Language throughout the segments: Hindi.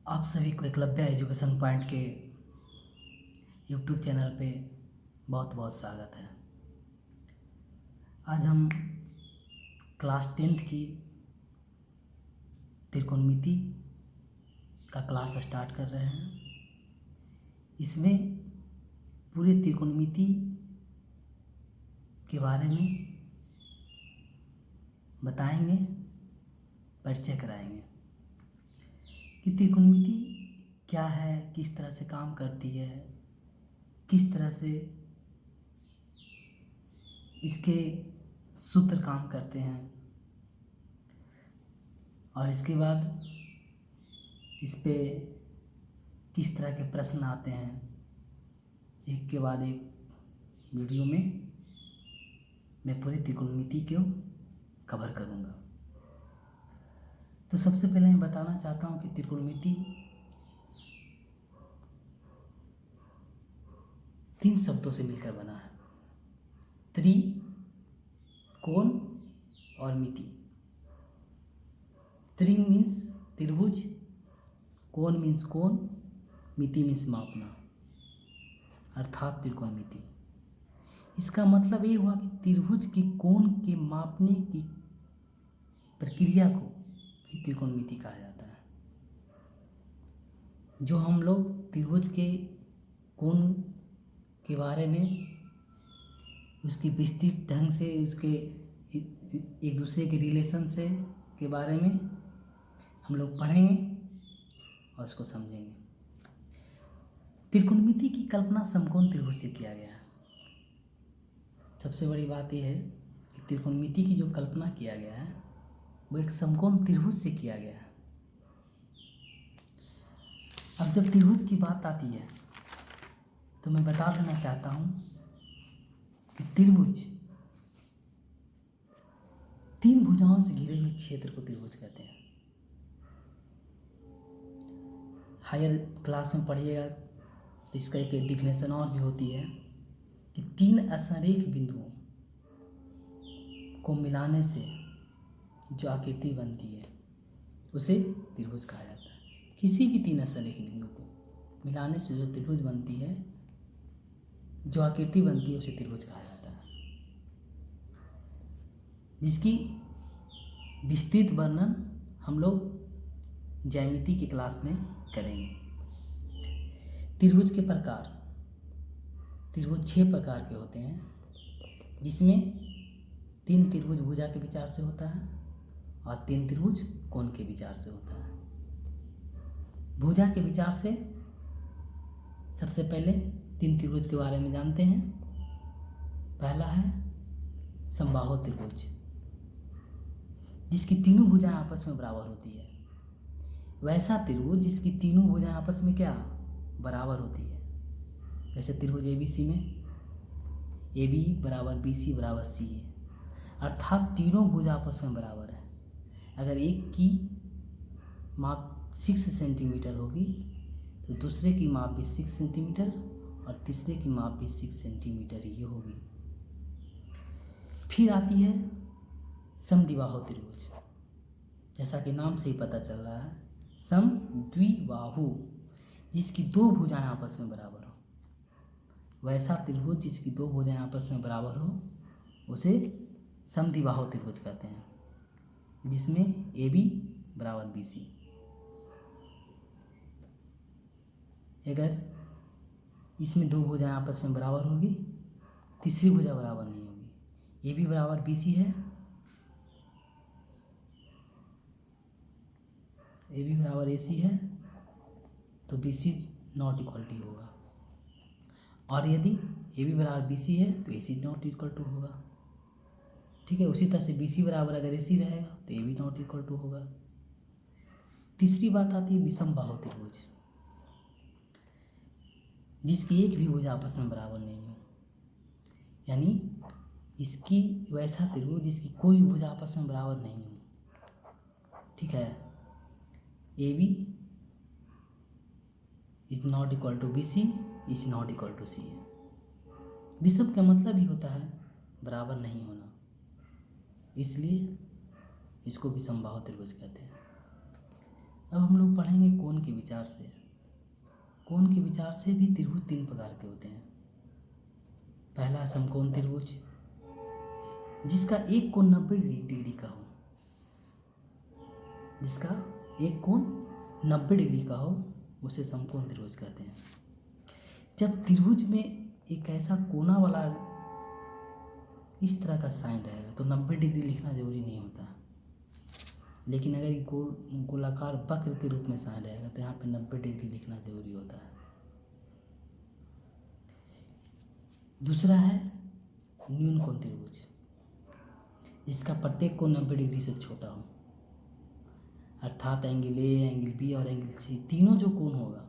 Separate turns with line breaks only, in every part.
आप सभी को एकलव्य एजुकेशन पॉइंट के यूट्यूब चैनल पे बहुत बहुत स्वागत है। आज हम क्लास 10th की त्रिकोणमिति का क्लास स्टार्ट कर रहे हैं। इसमें पूरे त्रिकोणमिति के बारे में बताएंगे, परिचय कराएंगे कि त्रिकोणमिति क्या है, किस तरह से काम करती है, किस तरह से इसके सूत्र काम करते हैं, और इसके बाद इस पे किस तरह के प्रश्न आते हैं। एक के बाद एक वीडियो में मैं पूरी त्रिकोणमिति को कवर करूँगा। तो सबसे पहले मैं बताना चाहता हूँ कि त्रिकोणमिति 3 शब्दों से मिलकर बना है। त्रि, कोण और मिति। त्रि मीन्स त्रिभुज, कोण मीन्स कोण, मिति मीन्स मापना, अर्थात त्रिकोणमिति। इसका मतलब ये हुआ कि त्रिभुज के कोण के मापने की प्रक्रिया को त्रिकोणमिति कहा जाता है। जो हम लोग त्रिभुज के कोण के बारे में उसकी विस्तृत ढंग से उसके एक दूसरे के रिलेशन से के बारे में हम लोग पढ़ेंगे और उसको समझेंगे। त्रिकोणमिति की कल्पना समकोण त्रिभुज से किया गया है। सबसे बड़ी बात यह है कि त्रिकोणमिति की जो कल्पना किया गया है वो एक समकोण त्रिभुज से किया गया है। अब जब त्रिभुज की बात आती है तो मैं बता देना चाहता हूँ कि त्रिभुज 3 भुजाओं से घिरे हुए क्षेत्र को त्रिभुज कहते हैं। हायर क्लास में पढ़िएगा तो इसका एक डिफिनेशन और भी होती है कि 3 असंरेख बिंदुओं को मिलाने से जो आकृति बनती है उसे त्रिभुज कहा जाता है। किसी भी 3 असंरेख बिंदु को मिलाने से जो त्रिभुज बनती है, जो आकृति बनती है, उसे त्रिभुज कहा जाता है, जिसकी विस्तृत वर्णन हम लोग ज्यामिति की क्लास में करेंगे। त्रिभुज के प्रकार, त्रिभुज 6 प्रकार के होते हैं, जिसमें 3 त्रिभुज भुजा के विचार से होता है और 3 त्रिभुज कोण के विचार से होता है। भुजा के विचार से सबसे पहले 3 त्रिभुज के बारे में जानते हैं। पहला है समबाहु त्रिभुज, जिसकी तीनों भुजाएं आपस में बराबर होती है। वैसा त्रिभुज जिसकी तीनों भुजाएं आपस में क्या बराबर होती है, जैसे त्रिभुज ABC में AB बराबर BC बराबर C है, अर्थात तीनों भुजा आपस में बराबर है। अगर एक की माप 6 सेंटीमीटर होगी तो दूसरे की माप भी 6 सेंटीमीटर और तीसरे की माप भी 6 सेंटीमीटर ही होगी। फिर आती है समद्विबाहु त्रिभुज, जैसा कि नाम से ही पता चल रहा है, समद्विबाहु, जिसकी 2 भुजाएं आपस में बराबर हो। वैसा त्रिभुज जिसकी 2 भुजाएं आपस में बराबर हो उसे समद्विबाहु त्रिभुज कहते हैं, जिसमें AB बराबर BC। अगर इसमें 2 भुजाएं आपस में बराबर होगी, तीसरी भुजा बराबर नहीं होगी। AB बराबर BC है, AB बराबर AC है, तो BC नॉट इक्वल टू होगा, और यदि AB बराबर BC है तो AC नॉट इक्वल टू होगा। ठीक है, उसी तरह से BC बराबर अगर AC रहेगा तो AB नॉट इक्वल टू होगा। तीसरी बात आती है विषमबाहु त्रिभुज, जिसकी एक भी भुजा आपस में बराबर नहीं हो, यानी इसकी वैसा त्रिभुज जिसकी कोई भी भुजा आपस में बराबर नहीं हो। ठीक है, AB is not equal to BC is not equal to C। विषम का मतलब ही होता है बराबर नहीं होना, इसलिए इसको विषमबाहु त्रिभुज कहते हैं। अब हम लोग पढ़ेंगे कोण के विचार से। कोण के विचार से भी त्रिभुज 3 प्रकार के होते हैं। पहला समकोण त्रिभुज, जिसका एक कोण 90 डिग्री का हो, जिसका एक कोण 90 डिग्री का हो उसे समकोण त्रिभुज कहते हैं। जब त्रिभुज में एक ऐसा कोना वाला इस तरह का साइन रहेगा तो 90 डिग्री लिखना जरूरी नहीं होता, लेकिन अगर गोलाकार वक्र के रूप में साइन रहेगा तो यहाँ पे 90 डिग्री लिखना जरूरी होता है। दूसरा है न्यून कोण त्रिभुज, जिसका प्रत्येक कोण 90 डिग्री से छोटा हो, अर्थात एंगल ए, एंगल बी और एंगल सी तीनों जो कोण होगा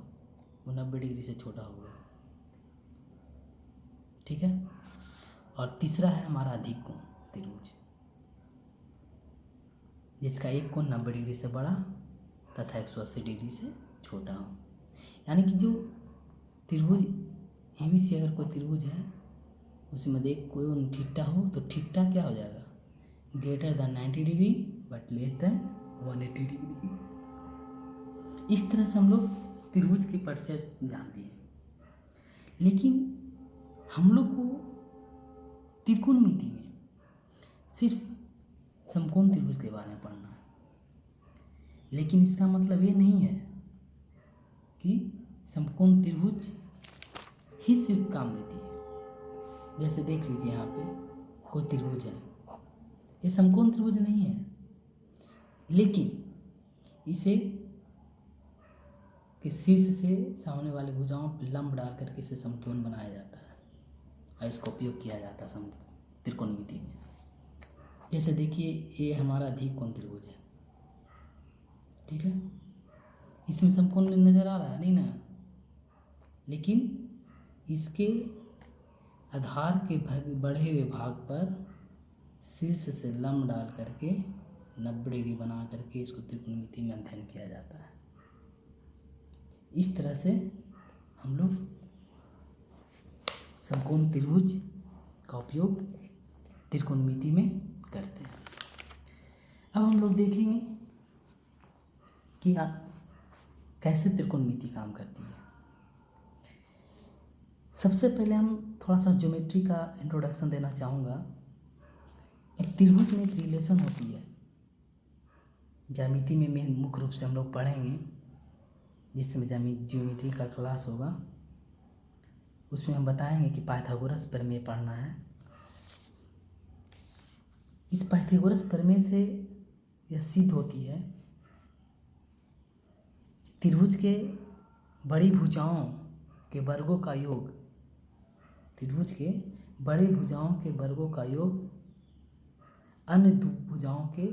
वो 90 डिग्री से छोटा होगा। ठीक है। और तीसरा है हमारा अधिक कोण त्रिभुज, जिसका एक कोण 90 डिग्री से बड़ा तथा 180 डिग्री से छोटा हो। यानी कि जो त्रिभुज ABC अगर कोई त्रिभुज है उसमें देख कोई थीटा हो तो थीटा क्या हो जाएगा, greater than 90 degree but less than 180 degree. इस तरह से हम लोग त्रिभुज के परिचय जानते हैं। लेकिन हम लोग को त्रिकोणमिति में सिर्फ समकोण त्रिभुज के बारे में पढ़ना है, लेकिन इसका मतलब ये नहीं है कि समकोण त्रिभुज ही सिर्फ काम देती है। जैसे देख लीजिए यहाँ पे कोई त्रिभुज है, ये समकोण त्रिभुज नहीं है, लेकिन इसे के शीर्ष से सामने वाले भुजाओं पर लंब डाल करके इसे समकोण बनाया जाता है और इसका उपयोग किया जाता है त्रिकोणमिति में। जैसे देखिए ये हमारा अधिक कोण त्रिभुज है, ठीक है, इसमें समकोण नज़र आ रहा है नहीं ना, लेकिन इसके आधार के बढ़े हुए भाग पर शीर्ष से लंब डाल करके 90 डिग्री बना करके इसको त्रिकोणमिति में अध्ययन किया जाता है। इस तरह से हम लोग समकोण त्रिभुज का उपयोग त्रिकोणमिति में करते हैं। अब हम लोग देखेंगे कि कैसे त्रिकोणमिति काम करती है। सबसे पहले हम थोड़ा सा ज्योमेट्री का इंट्रोडक्शन देना चाहूँगा। त्रिभुज में एक रिलेशन होती है, ज्यामिति में मेन मुख्य रूप से हम लोग पढ़ेंगे, जिसमें ज्योमेट्री का क्लास होगा उसमें हम बताएंगे कि पाइथागोरस प्रमेय पढ़ना है। इस पाइथागोरस प्रमेय से यह सिद्ध होती है त्रिभुज के बड़ी भुजाओं के वर्गों का योग, त्रिभुज के बड़े भुजाओं के वर्गों का योग अन्य भुजाओं के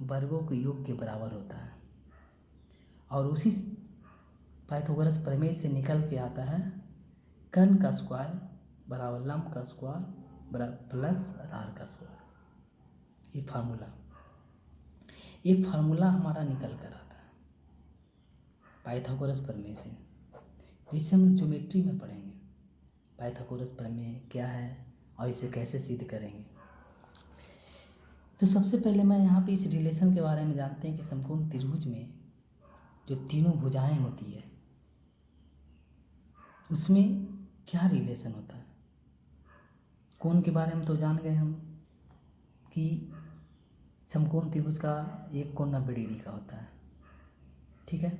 वर्गों के योग के बराबर होता है। और उसी पाइथागोरस प्रमेय से निकल के आता है कर्ण का स्क्वायर बराबर लंब का स्क्वायर प्लस आधार का स्क्वायर। ये फार्मूला हमारा निकल कर आता है पाइथागोरस प्रमेय से, जिसे हम ज्योमेट्री में पढ़ेंगे पाइथागोरस प्रमेय क्या है और इसे कैसे सिद्ध करेंगे। तो सबसे पहले मैं यहाँ पे इस रिलेशन के बारे में जानते हैं कि समकोण त्रिभुज में जो तीनों भुजाएं होती है उसमें क्या रिलेशन होता है। कोण के बारे में तो जान गए हम कि समकोण त्रिभुज का एक कोण 90 डिग्री का होता है, ठीक है।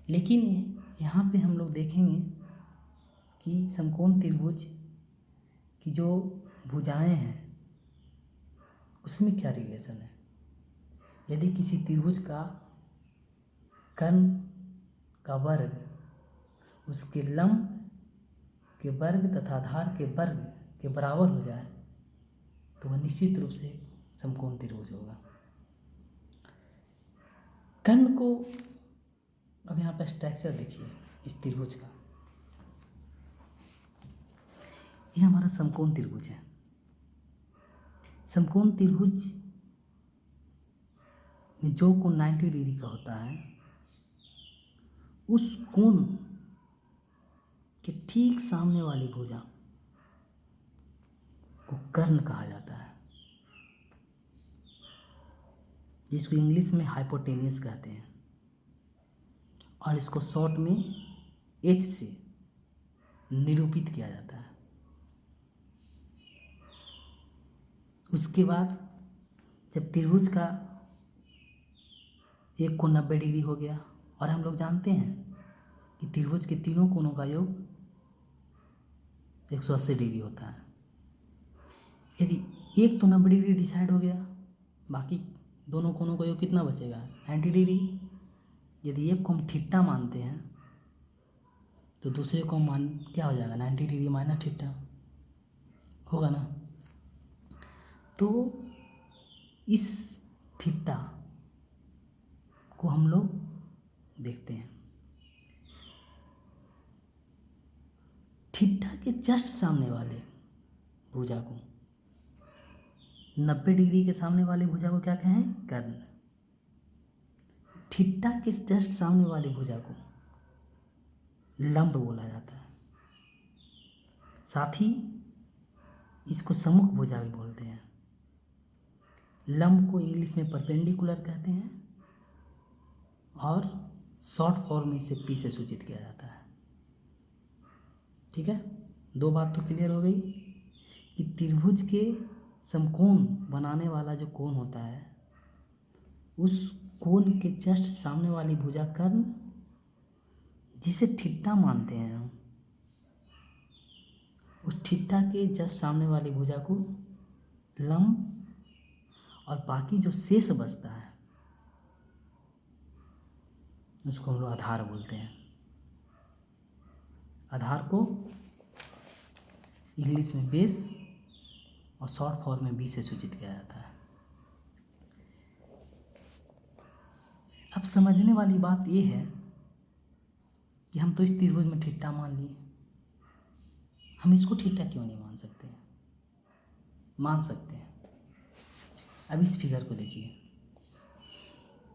लेकिन यहाँ पे हम लोग देखेंगे कि समकोण त्रिभुज की जो भुजाएं हैं उसमें क्या रिलेशन है। यदि किसी त्रिभुज का कर्ण का वर्ग उसके लंब के वर्ग तथा आधार के वर्ग के बराबर हो जाए तो वह निश्चित रूप से समकोण त्रिभुज होगा। कर्ण को अब यहाँ पर स्ट्रक्चर देखिए इस त्रिभुज का, यह हमारा समकोण त्रिभुज है। समकोण त्रिभुज में जो कोण 90 डिग्री का होता है उस कोण के ठीक सामने वाली भुजा को कर्ण कहा जाता है, जिसको इंग्लिश में हाइपोटेन्यूस कहते हैं। और इसको शॉर्ट में एच से निरूपित किया जाता है। उसके बाद जब त्रिभुज का एक कोण 90 डिग्री हो गया, और हम लोग जानते हैं कि त्रिभुज के तीनों कोणों का योग 180 डिग्री होता है। यदि एक तो 90 डिग्री डिसाइड हो गया, बाकी दोनों कोणों का योग कितना बचेगा? 90 डिग्री। यदि एक को हम थीटा मानते हैं तो दूसरे को मान क्या हो जाएगा? 90 डिग्री माइनस थीटा होगा ना। तो इस थीटा को हम लोग देखते हैं। थीटा के जस्ट सामने वाले भुजा को, 90 डिग्री के सामने वाले भुजा को क्या कहें? कर्ण। थीटा के जस्ट सामने वाले भुजा को लंब बोला जाता है। साथ ही इसको सम्मुख भुजा भी बोलते हैं। लंब को इंग्लिश में परपेंडिकुलर कहते हैं और शॉर्ट फॉर्म में इसे पी से सूचित किया जाता है। ठीक है, दो बात तो क्लियर हो गई कि त्रिभुज के समकोण बनाने वाला जो कोण होता है, उस कोण के जस्ट सामने वाली भुजा कर्ण, जिसे थीटा मानते हैं हम, उस थीटा के जस्ट सामने वाली भुजा को लंब, और बाकी जो शेष बचता है उसको हम लोग आधार बोलते हैं। आधार को इंग्लिश में बेस और शॉर्ट फॉर्म में बी से सूचित किया जाता है। अब समझने वाली बात ये है कि हम तो इस त्रिभुज में थीटा मान लिए, हम इसको थीटा क्यों नहीं मान सकते? मान सकते हैं। अब इस फिगर को देखिए,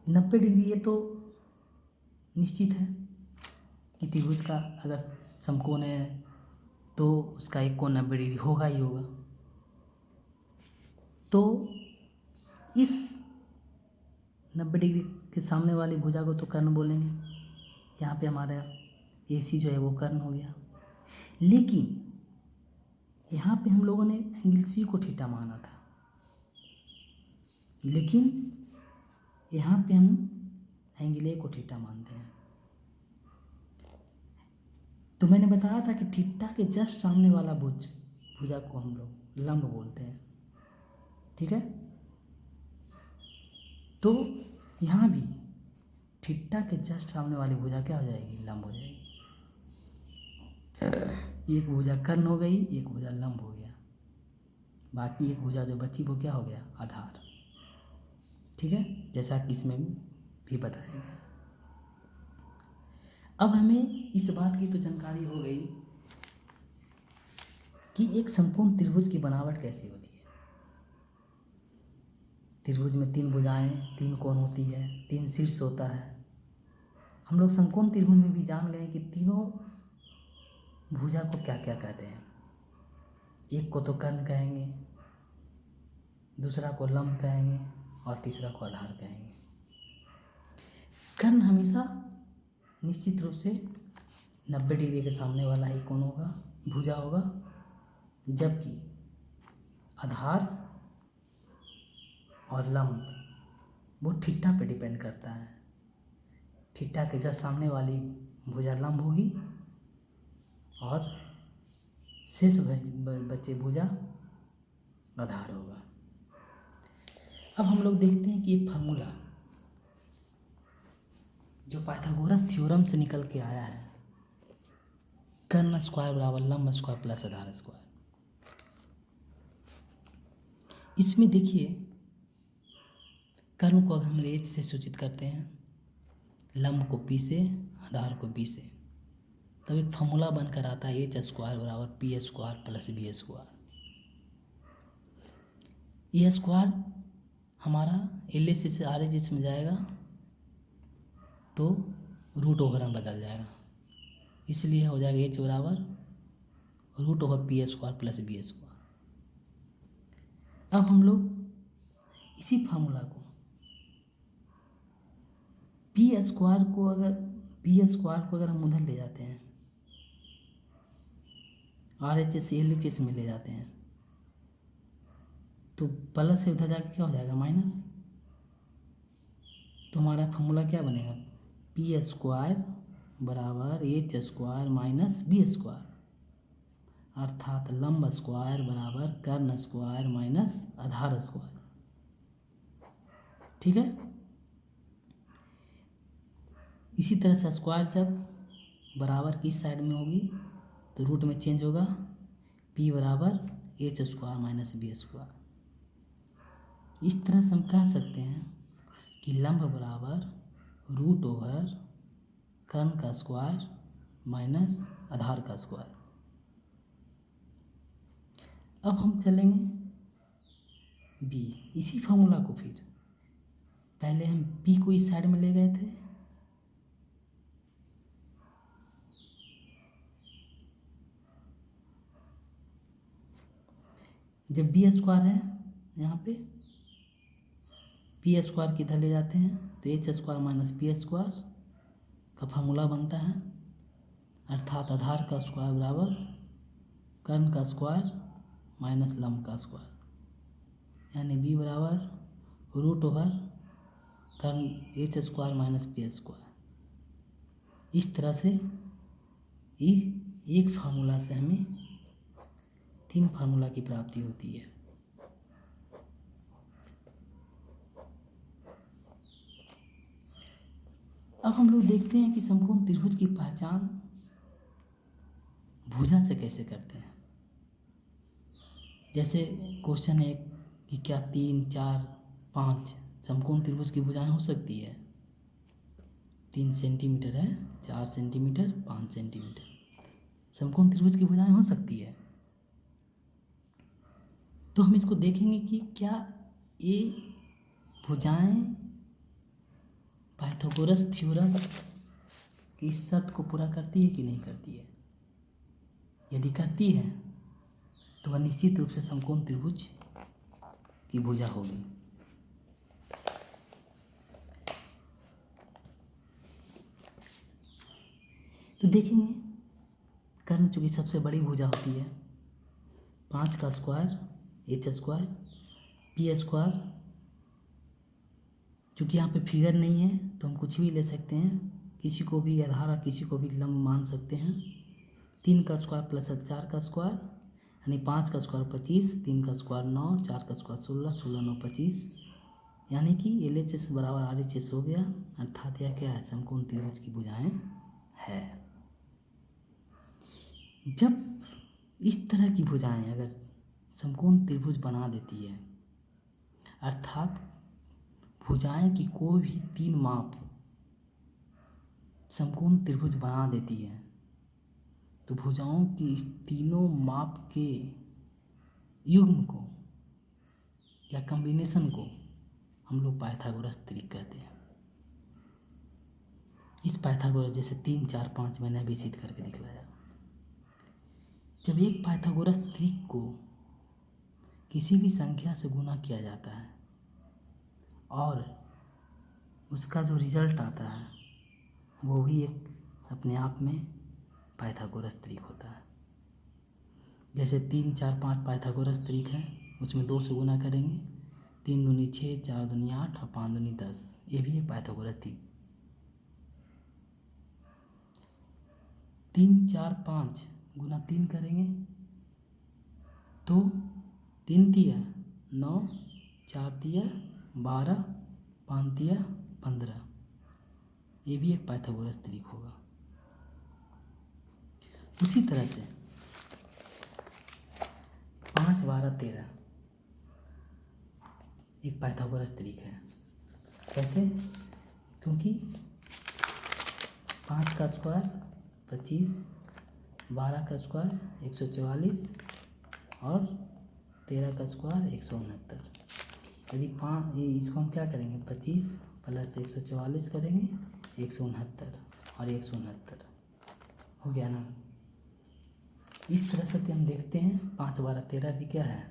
90 डिग्री, ये तो निश्चित है कि त्रिभुज का अगर समकोण है तो उसका एक कोण 90 डिग्री होगा ही होगा। तो इस 90 डिग्री के सामने वाली भुजा को तो कर्ण बोलेंगे। यहाँ पे हमारा AC जो है वो कर्ण हो गया। लेकिन यहाँ पे हम लोगों ने एंगल C को थीटा माना था, लेकिन यहाँ पे हम एंगल A को थीटा मानते हैं। तो मैंने बताया था कि थीटा के जस्ट सामने वाला भुजा को हम लोग लंब बोलते हैं। ठीक है, तो यहाँ भी थीटा के जस्ट सामने वाली भुजा क्या हो जाएगी? लंब हो जाएगी। एक भुजा कर्ण हो गई, एक भुजा लंब हो गया, बाकी एक भुजा जो बची वो क्या हो गया? आधार। ठीक है, जैसा कि इसमें भी बताया गया। अब हमें इस बात की तो जानकारी हो गई कि एक समकोण त्रिभुज की बनावट कैसी होती है। त्रिभुज में 3 भुजाएं, 3 कोण होती है, 3 शीर्ष होता है। हम लोग समकोण त्रिभुज में भी जान गए कि तीनों भुजा को क्या क्या कहते हैं। एक को तो कर्ण कहेंगे, दूसरा को लंब कहेंगे और तीसरा को आधार कहेंगे। कर्ण हमेशा निश्चित रूप से 90 डिग्री के सामने वाला ही कोण होगा, भुजा होगा, जबकि आधार और लंब वो थीटा पे डिपेंड करता है। थीटा के जस्ट सामने वाली भुजा लंब होगी और शेष बचे भुजा आधार होगा। अब हम लोग देखते हैं कि ये फार्मूला जो पाइथागोरस थ्योरम से निकल के आया है, कर्ण स्क्वायर बराबर लंब स्क्वायर प्लस आधार स्क्वायर, इसमें देखिए कर्ण को अगर हम H से सूचित करते हैं, लंब को P से, आधार को B से, तब एक फार्मूला बनकर आता है H स्क्वायर बराबर P square plus B square. ये स्क्वायर हमारा LHS से RHS में जाएगा तो रूट ओवर में बदल जाएगा, इसलिए हो जाएगा H बराबर root over P square plus B square. अब हम लोग इसी फार्मूला को P स्क्वायर को अगर बी स्क्वायर को अगर हम उधर ले जाते हैं, RHS LHS में ले जाते हैं, तो प्लस से उधर जाके क्या हो जाएगा माइनस। तो हमारा फॉर्मूला क्या बनेगा, पी स्क्वायर बराबर H square minus B square, अर्थात लंब स्क्वायर बराबर कर्ण स्क्वायर माइनस आधार स्क्वायर। ठीक है। इसी तरह से स्क्वायर जब बराबर की साइड में होगी तो रूट में चेंज होगा, p बराबर H square minus B square. इस तरह से हम कह सकते हैं कि लंब बराबर रूट ओवर कर्ण का स्क्वायर माइनस आधार का स्क्वायर। अब हम चलेंगे b, इसी फार्मूला को फिर पहले हम p को इस साइड में ले गए थे, जब बी स्क्वायर है यहाँ पे पी स्क्वायर की इधर ले जाते हैं तो H square minus P square का फार्मूला बनता है, अर्थात आधार का स्क्वायर बराबर कर्ण का स्क्वायर माइनस लंब का स्क्वायर, यानी बी बराबर रूट ओवर कर्ण H square minus P square. इस तरह से इस एक फार्मूला से हमें 3 फार्मूला की प्राप्ति होती है। अब हम लोग देखते हैं कि समकोण त्रिभुज की पहचान भुजा से कैसे करते हैं। जैसे क्वेश्चन है कि क्या 3, 4, 5 समकोण त्रिभुज की भुजाएं हो सकती है। 3 सेंटीमीटर है, 4 सेंटीमीटर, 5 सेंटीमीटर समकोण त्रिभुज की भुजाएं हो सकती है। तो हम इसको देखेंगे कि क्या ये भुजाएं पाइथागोरस थ्योरम की इस शर्त को पूरा करती है कि नहीं करती है। यदि करती है तो वह निश्चित रूप से समकोण त्रिभुज की भुजा होगी। तो देखेंगे कर्ण चूंकि सबसे बड़ी भुजा होती है, 5 का square H square P square, क्योंकि यहाँ पे फिगर नहीं है तो हम कुछ भी ले सकते हैं, किसी को भी आधार किसी को भी लंब मान सकते हैं। 3 का स्क्वायर प्लस 4 का स्क्वायर यानी 5 का स्क्वायर 25, 3 का स्क्वायर 9, 4 का स्क्वायर 16, 16 9 25, यानी कि LHS बराबर RHS हो गया, अर्थात यह क्या है समकोण त्रिभुज की भुजाएं है। जब इस तरह की भुजाएं अगर समकोण त्रिभुज बना देती है, अर्थात भुजाएं की कोई भी 3 माप समकोण त्रिभुज बना देती है, तो भुजाओं की इस तीनों माप के युग्म को या कॉम्बिनेशन को हम लोग पाइथागोरस त्रिक कहते हैं। इस पाइथागोरस जैसे 3, 4, 5 मैंने अभी सिद्ध करके दिखलाया। जब एक पाइथागोरस त्रिक को किसी भी संख्या से गुना किया जाता है और उसका जो रिजल्ट आता है वो भी एक अपने आप में पाइथागोरस त्रिक होता है। जैसे 3, 4, 5 पाइथागोरस त्रिक है, उसमें 2 से गुना करेंगे, 3 दूनी 6, 4 दूनी 8 और 5 दूनी 10, ये भी एक पाइथागोरस त्रिक। 3, 4, 5 गुना 3 करेंगे तो 3 तिया 9, 4 तिया 12, 5 तिया 15, ये भी एक पाइथागोरस त्रिक होगा। उसी तरह से 5, 12, 13 एक पाइथागोरस त्रिक है। कैसे? क्योंकि 5 का स्क्वायर 25, 12 का स्क्वायर 144 और 13 का स्क्वायर 169। यदि 5 इसको हम क्या करेंगे 25 प्लस 144 करेंगे 169 और 169 हो गया ना। इस तरह से हम देखते हैं 5, 12, 13 भी क्या है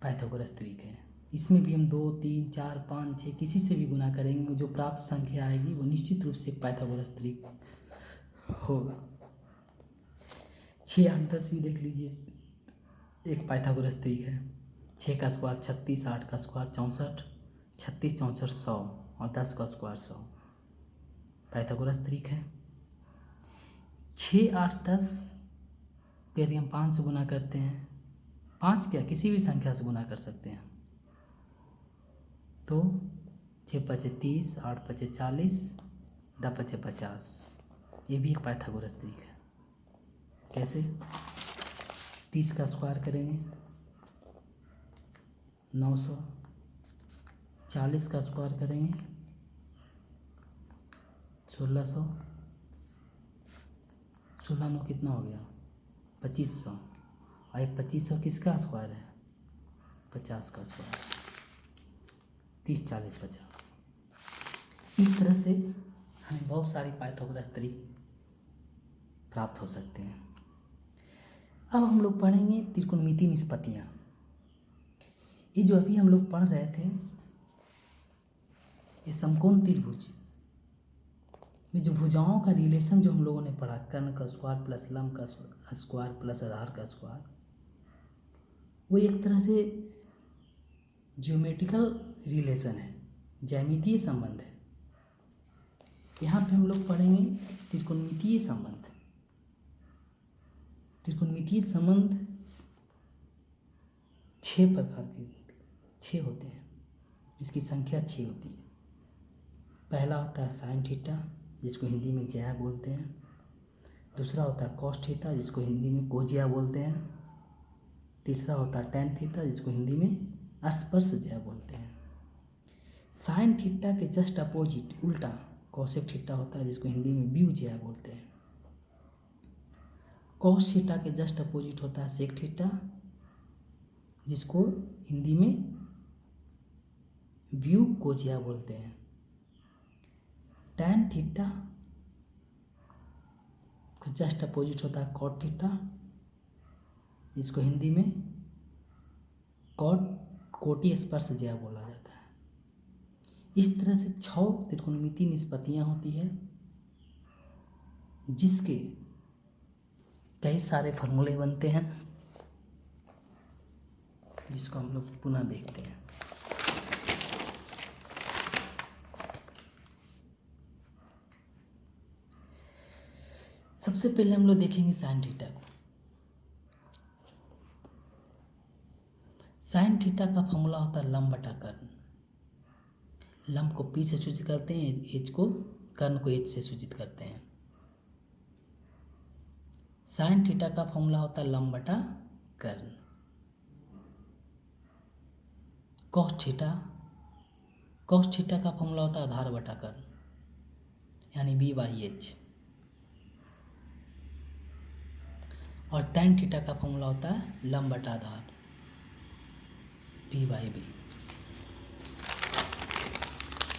पाइथागोरस त्रिक है। इसमें भी हम 2, 3, 4, 5, 6 किसी से भी गुना करेंगे, जो प्राप्त संख्या आएगी वो निश्चित रूप से एक पाइथागोरस तरीक होगा। 6, 8, 10 भी देख लीजिए, एक पाइथागोरस तरीक है। 6 का स्क्वायर 36, 8 का स्क्वायर 64, 36, 64, 100 और 10 का स्क्वायर 100, पाइथागोरस तरीक है। 6, 8, 10 को यदि हम 5 से गुना करते हैं, 5 क्या किसी भी संख्या से गुना कर सकते हैं, तो 6 पचे 30, 8 पचे 40, 10 पचे 50, ये भी एक पाइथागोरस तरीक है। कैसे? 30 का स्क्वायर करेंगे 900, 40 का स्क्वायर करेंगे 1600, 16 9 कितना हो गया 2500, और ये 2500 किसका स्क्वायर है 50 का स्क्वायर, 30, 40, 50। इस तरह से हमें बहुत सारी पाइथागोरस तरीक प्राप्त हो सकते हैं। अब हम लोग पढ़ेंगे त्रिकोणमितीय निष्पत्तियाँ। ये जो अभी हम लोग पढ़ रहे थे, ये समकोण त्रिभुज में जो भुजाओं का रिलेशन जो हम लोगों ने पढ़ा, कर्ण का स्क्वायर प्लस लंब का स्क्वायर प्लस आधार का स्क्वायर, वो एक तरह से ज्योमेट्रिकल रिलेशन है, ज्यामितीय संबंध है। यहाँ पे हम लोग पढ़ेंगे त्रिकोणमितीय संबंध। त्रिकोणमितीय संबंध 6 प्रकार के 6 होते हैं, इसकी संख्या 6 होती है। पहला होता है साइन थीटा, जिसको हिंदी में ज्या बोलते हैं। दूसरा होता है कॉस थीटा, जिसको हिंदी में कोज्या बोलते हैं। तीसरा होता है टेन थीटा, जिसको हिंदी में स्पर्श ज्या बोलते हैं। साइन थीटा के जस्ट अपोजिट उल्टा कॉसेक थीटा होता है, जिसको हिंदी में व्यू ज्या बोलते हैं। कॉस थीटा के जस्ट अपोजिट होता है सेक थीटा, जिसको हिंदी में व्यू कोजिया बोलते हैं। टैन थीटा का जस्ट अपोजिट होता है कॉट थीटा, जिसको हिंदी में कोटि स्पर्श ज्या बोला जाता है। इस तरह से 6 त्रिकोणमितीय निष्पत्तियाँ होती है, जिसके कई सारे फार्मूले बनते हैं, जिसको हम लोग पुनः देखते हैं। सबसे पहले हम लोग देखेंगे साइन थीटा को। साइन थीटा का फॉर्मूला होता है लंब बटा कर्ण। लंब को पी से सूचित करते हैं, एच को कर्ण को एच से सूचित करते हैं। साइन थीटा का फॉर्मूला होता है लंब बटा कर्ण। कॉस थीटा का फॉर्मूला होता है आधार बटा कर्ण, यानी b/h। और टैन थीटा का फॉर्मूला होता है लंब बटा आधार, p/b।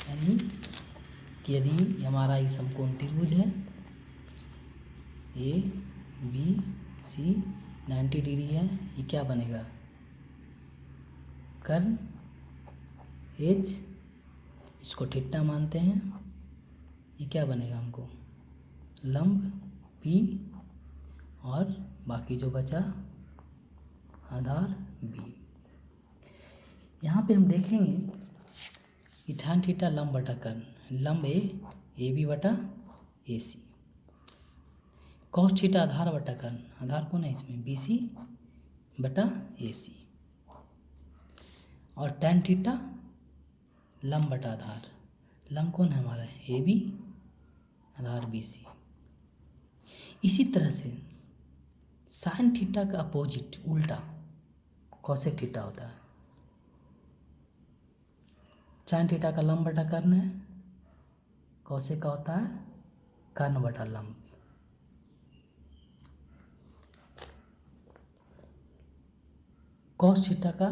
यानी कि यदि हमारा ये समकोण त्रिभुज है, ए बी सी 90 डिग्री है, ये क्या बनेगा कर्ण एच, इसको थीटा मानते हैं, ये क्या बनेगा हमको लंब पी, और बाकी जो बचा आधार बी। यहाँ पे हम देखेंगे कि tan थीटा लंब बटा कर्ण, लंब ए बी बटा ए सी। कॉस थीटा आधार बटा कर्ण, आधार कौन है इसमें बी सी बटा ए सी। और tan थीटा लंब बटा आधार, लंब कौन है हमारा A B, Aadhaar B C. इसी तरह से साइन थीटा का अपोजिट उल्टा कॉसेक थीटा होता है। साइन थीटा का लंब बटा कर्ण है, कॉसेक का होता है कर्ण बटा लंब। कॉस थीटा का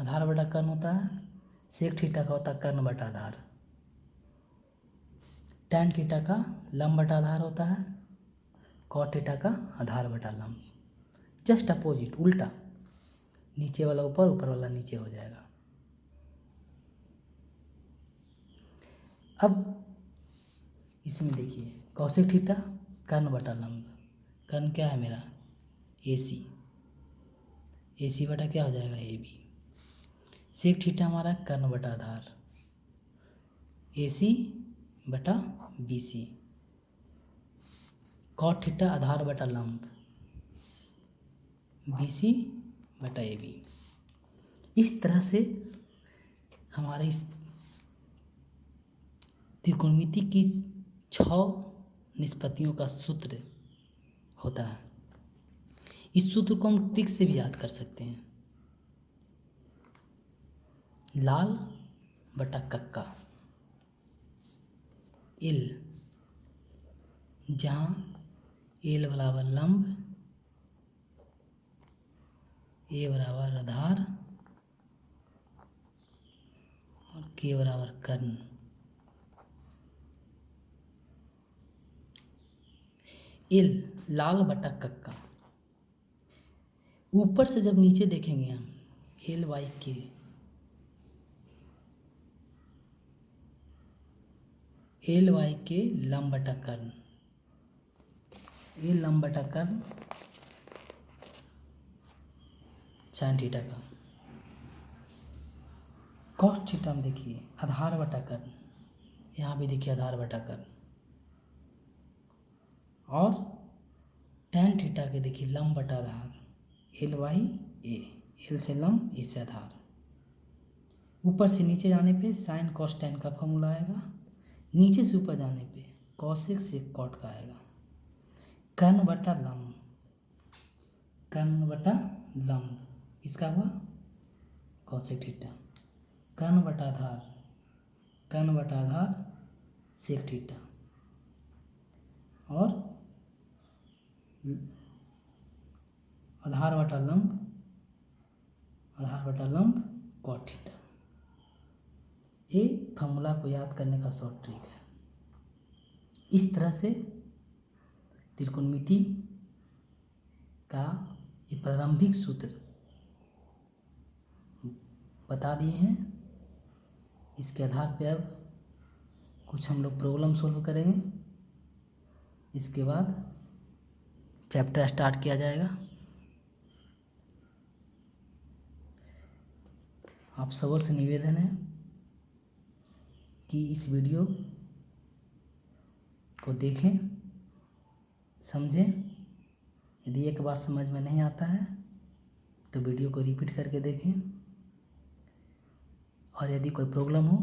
आधार बटा कर्ण होता है, सेक थीटा का होता है कर्ण बटा आधार। टैन थीटा का लंब बटा आधार होता है, कॉट थीटा का आधार बटा लंब। जस्ट अपोजिट उल्टा, नीचे वाला ऊपर, ऊपर वाला नीचे हो जाएगा। अब इसमें देखिए कौशिक थीटा कर्ण बटा लंब, कर्ण क्या है मेरा AC, AC बटा क्या हो जाएगा AB, सेक थीटा हमारा कर्ण बटा आधार AC बटा BC, कॉट थीटा आधार बटा लंब BC बटा AB। इस तरह से हमारे इस त्रिकोणमिति की 6 निष्पत्तियों का सूत्र होता है। इस सूत्र को हम ट्रिक से भी याद कर सकते हैं। लाल बटा कक्का L, जहाँ L बराबर लंब, A बराबर आधार और K बराबर कर्ण। L लाल बटा कक्का, ऊपर से जब नीचे देखेंगे हम LYK, LYK लंब बटा कर्ण, ये लंब बटा कर्ण साइन थीटा का। कॉस थीटा में देखिए आधार बटा कर्ण, यहाँ भी देखिए आधार बटा कर्ण, और टैन थीटा के देखिए लंब बटा आधार LYA, L से लंब A से आधार। ऊपर से नीचे जाने पे साइन कॉस टैन का फॉर्मूला आएगा, नीचे से ऊपर जाने पे कॉसेक सेक कॉट का आएगा। कर्ण बटा लंब, कर्ण बटा लंब इसका हुआ कॉसेक थीटा, कर्ण बटा आधार, कर्ण बटा आधार सेक थीटा, और आधार बटा लंब, आधार बटा लंब कॉट थीटा। ये फॉर्मूला को याद करने का शॉर्ट ट्रिक है। इस तरह से त्रिकोणमिति का ये प्रारंभिक सूत्र बता दिए हैं। इसके आधार पे अब कुछ हम लोग प्रॉब्लम सॉल्व करेंगे, इसके बाद चैप्टर स्टार्ट किया जाएगा। आप सबों से निवेदन है कि इस वीडियो को देखें, समझें। यदि एक बार समझ में नहीं आता है तो वीडियो को रिपीट करके देखें, और यदि कोई प्रॉब्लम हो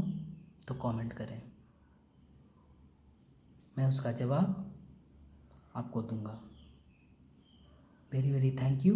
तो कमेंट करें, मैं उसका जवाब आपको दूंगा। Very very thank you.